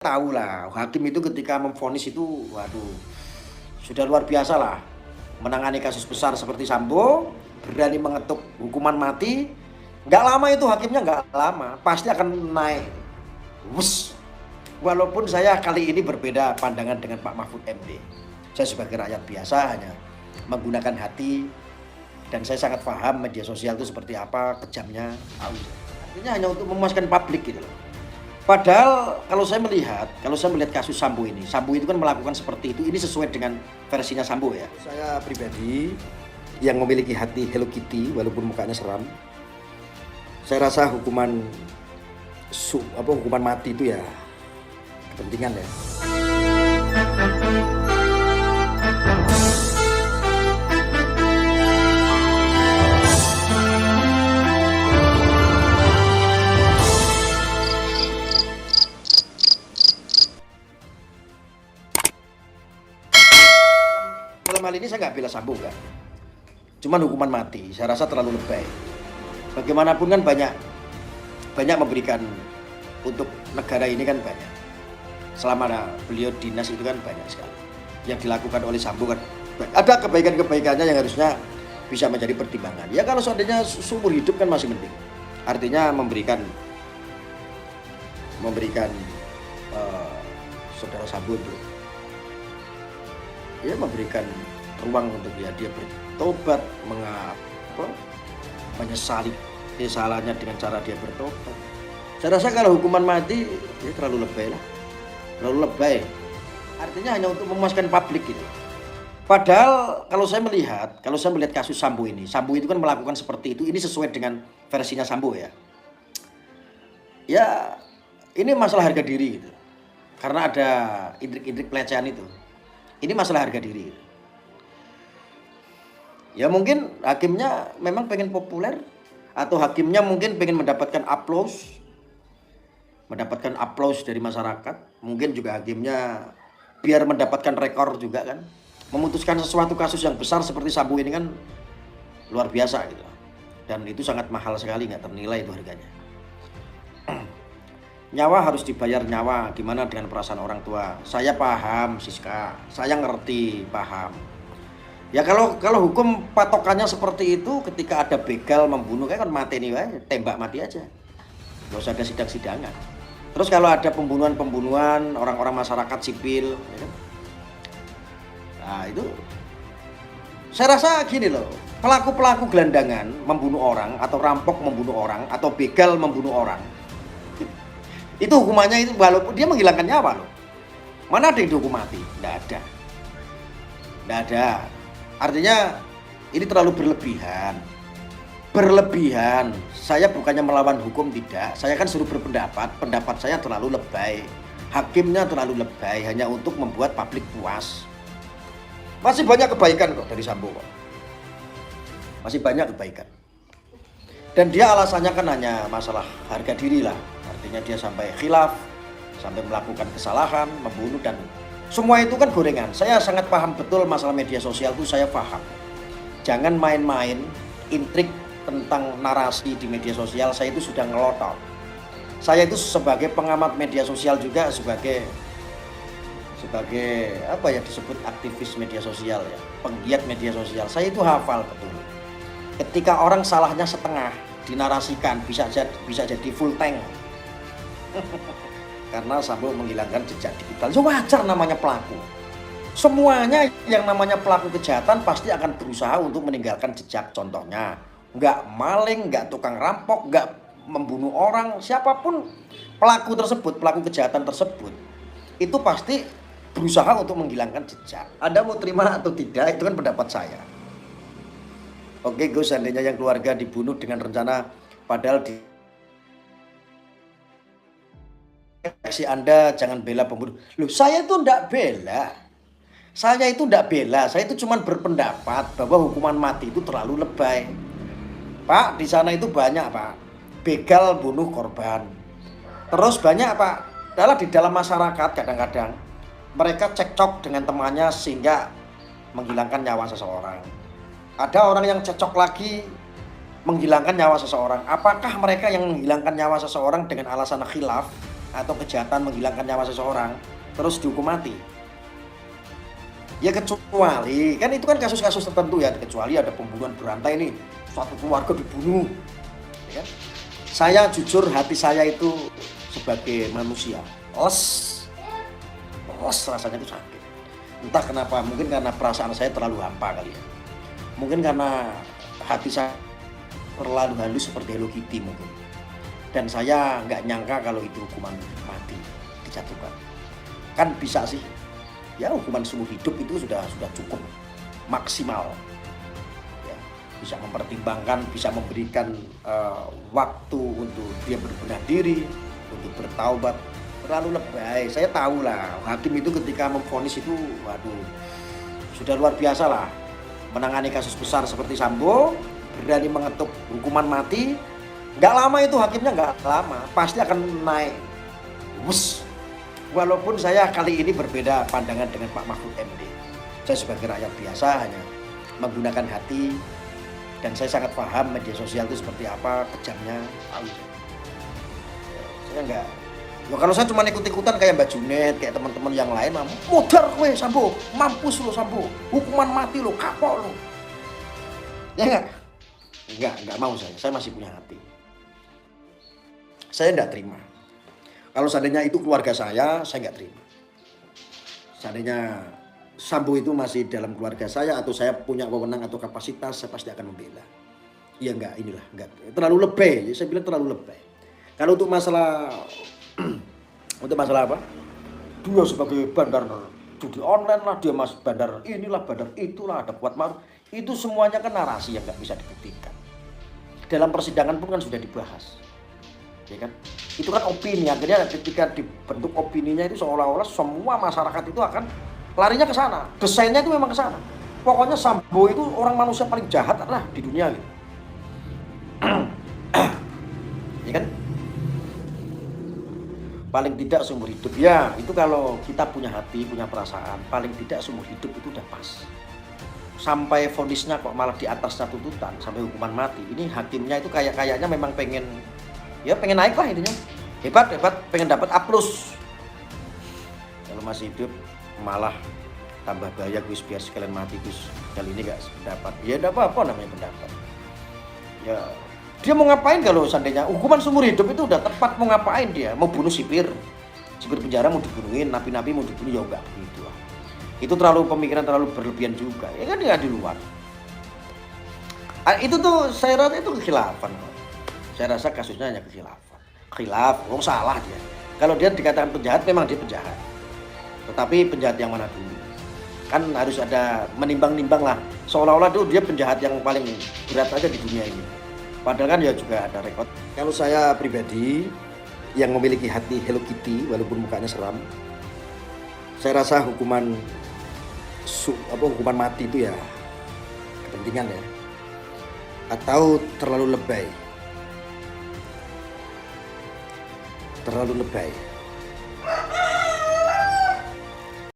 tahu lah, hakim itu ketika memvonis itu, waduh, sudah luar biasa lah. Menangani kasus besar seperti Sambo, berani mengetuk hukuman mati, nggak lama itu hakimnya nggak lama, pasti akan naik. Wus. Walaupun saya kali ini berbeda pandangan dengan Pak Mahfud MD. Saya sebagai rakyat biasa hanya menggunakan hati, dan saya sangat paham media sosial itu seperti apa, kejamnya. Artinya hanya untuk memuaskan publik gitu loh. Padahal kalau saya melihat kasus Sambo ini, Sambo itu kan melakukan seperti itu, ini sesuai dengan versinya Sambo ya. Saya pribadi yang memiliki hati Hello Kitty walaupun mukanya seram, saya rasa hukuman mati itu ya kepentingan ya. Dalam hal ini saya nggak bela Sambo kan, cuman hukuman mati saya rasa terlalu lebay. Bagaimanapun kan banyak memberikan untuk negara ini kan banyak. Selama beliau dinas itu kan banyak sekali yang dilakukan oleh Sambo kan. Ada kebaikan-kebaikannya yang harusnya bisa menjadi pertimbangan. Ya kalau seandainya seumur hidup kan masih mending. Artinya memberikan saudara Sambo itu ya memberikan ruang untuk dia bertobat, menyesali kesalahannya dengan cara dia bertobat. Saya rasa kalau hukuman mati ya terlalu lebay lah, terlalu lebay. Artinya hanya untuk memuaskan publik gitu. Padahal kalau saya melihat kasus Sambo ini, Sambo itu kan melakukan seperti itu, ini sesuai dengan versinya Sambo ya. Ya ini masalah harga diri gitu. Karena ada intrik-intrik pelecehan itu. Ini masalah harga diri. Ya mungkin hakimnya memang pengen populer, atau hakimnya mungkin pengen mendapatkan aplaus dari masyarakat. Mungkin juga hakimnya biar mendapatkan rekor juga kan. Memutuskan sesuatu kasus yang besar seperti Sambo ini kan luar biasa gitu. Dan itu sangat mahal sekali, nggak ternilai itu harganya. Nyawa harus dibayar nyawa, gimana dengan perasaan orang tua? Saya paham Siska, saya ngerti, paham. Ya kalau hukum patokannya seperti itu, ketika ada begal membunuh kan mati nih, tembak mati aja. Nggak usah ada sidang-sidangan. Terus kalau ada pembunuhan orang-orang masyarakat sipil, ya kan? Nah itu saya rasa gini loh, pelaku-pelaku gelandangan membunuh orang, atau rampok membunuh orang, atau begal membunuh orang, itu hukumannya itu walaupun dia menghilangkan nyawa loh. Mana ada yang dihukum mati? Nggak ada. Artinya ini terlalu berlebihan. Saya bukannya melawan hukum, tidak. Saya kan suruh berpendapat. Pendapat saya terlalu lebay. Hakimnya terlalu lebay hanya untuk membuat publik puas. Masih banyak kebaikan kok dari Sambo kok. Masih banyak kebaikan. Dan dia alasannya kan hanya masalah harga diri lah. Artinya dia sampai khilaf, sampai melakukan kesalahan, membunuh, dan semua itu kan gorengan. Saya sangat paham betul masalah media sosial itu, saya paham. Jangan main-main intrik tentang narasi di media sosial, saya itu sudah ngelotot. Saya itu sebagai pengamat media sosial juga, sebagai apa ya disebut aktivis media sosial ya, penggiat media sosial. Saya itu hafal betul. Ketika orang salahnya setengah dinarasikan bisa jadi full tank. Karena Sambo menghilangkan jejak digital. So wajar namanya pelaku. Semuanya yang namanya pelaku kejahatan pasti akan berusaha untuk meninggalkan jejak. Contohnya, nggak maling, nggak tukang rampok, nggak membunuh orang. Siapapun pelaku tersebut, pelaku kejahatan tersebut, itu pasti berusaha untuk menghilangkan jejak. Anda mau terima atau tidak, itu kan pendapat saya. Oke Gus, seandainya yang keluarga dibunuh dengan rencana, padahal si Anda jangan bela pembunuh. Loh, saya itu enggak bela. Saya itu cuma berpendapat bahwa hukuman mati itu terlalu lebay. Pak, di sana itu banyak, Pak. Begal bunuh korban. Terus banyak, Pak. Di dalam masyarakat kadang-kadang mereka cekcok dengan temannya sehingga menghilangkan nyawa seseorang. Ada orang yang cekcok lagi menghilangkan nyawa seseorang. Apakah mereka yang menghilangkan nyawa seseorang dengan alasan khilaf atau kejahatan menghilangkan nyawa seseorang terus dihukum mati. Ya kecuali, kan itu kan kasus-kasus tertentu ya, kecuali ada pembunuhan berantai nih, suatu keluarga dibunuh. Ya kan? Saya jujur, hati saya itu sebagai manusia, rasanya itu sakit. Entah kenapa, mungkin karena perasaan saya terlalu hampa kali ya. Mungkin karena hati saya terlalu halus seperti Hello Kitty mungkin. Dan saya nggak nyangka kalau itu hukuman mati dijatuhkan. Kan bisa sih, ya hukuman seumur hidup itu sudah cukup maksimal. Ya, bisa mempertimbangkan, bisa memberikan waktu untuk dia berbenah diri, untuk bertaubat. Terlalu lebay. Saya tahu lah, hakim itu ketika memvonis itu, waduh, sudah luar biasa lah. Menangani kasus besar seperti Sambo, berani mengetuk hukuman mati. Nggak lama itu hakimnya, nggak lama, pasti akan naik. Walaupun saya kali ini berbeda pandangan dengan Pak Mahfud MD. Saya sebagai rakyat biasa hanya menggunakan hati, dan saya sangat paham media sosial itu seperti apa kejamnya. Saya nggak. Ya kalau saya cuma ikut-ikutan kayak Mbak Junet, kayak teman-teman yang lain, modar kowe Sambo, mampus lo Sambo, hukuman mati lo, kapok lo. Ya enggak mau saya masih punya hati. Saya enggak terima. Kalau seandainya itu keluarga saya enggak terima. Seandainya Sambo itu masih dalam keluarga saya atau saya punya wewenang atau kapasitas, saya pasti akan membela. Ya enggak, terlalu lebay, saya bilang terlalu lebay. Kalau untuk masalah apa? Dia sebagai bandar judi online lah, dia mas bandar inilah, bandar itulah, ada Kuat Maruf. Itu semuanya kan narasi yang nggak bisa dibuktikan. Dalam persidangan pun kan sudah dibahas, ya kan? Itu kan opini. Akhirnya ketika dibentuk opininya itu seolah-olah semua masyarakat itu akan larinya ke sana. Desainnya itu memang ke sana. Pokoknya Sambo itu orang manusia paling jahat lah di dunia gitu. Ya kan? Paling tidak seumur hidup, ya itu kalau kita punya hati, punya perasaan, paling tidak seumur hidup itu udah pas. Sampai vonisnya kok malah di atasnya tuntutan, sampai hukuman mati. Ini hakimnya itu kayaknya memang pengen naik lah intinya. Hebat, pengen dapat A+. Kalau masih hidup malah tambah bahaya Gus, biar sekalian mati Gus. Kali ini gak pendapat. Ya enggak apa-apa namanya pendapat. Ya dia mau ngapain kalau seandainya hukuman seumur hidup itu udah tepat, mau ngapain dia? Mau bunuh sipir penjara mau dibunuhin, napi-napi mau dibunuh, ya enggak begitu lah. Itu terlalu pemikiran terlalu berlebihan juga. Ya kan dia di luar. Itu tuh saya rasa itu kekhilafan. Saya rasa kasusnya hanya kekhilafan. Khilaf, salah dia. Kalau dia dikatakan penjahat, memang dia penjahat. Tetapi penjahat yang mana dulu? Kan harus ada menimbang-nimbang lah. Seolah-olah tuh dia penjahat yang paling berat aja di dunia ini. Padahal kan ya juga ada rekod. Kalau saya pribadi yang memiliki hati Hello Kitty walaupun mukanya seram, saya rasa hukuman mati itu ya kepentingan ya, atau terlalu lebay.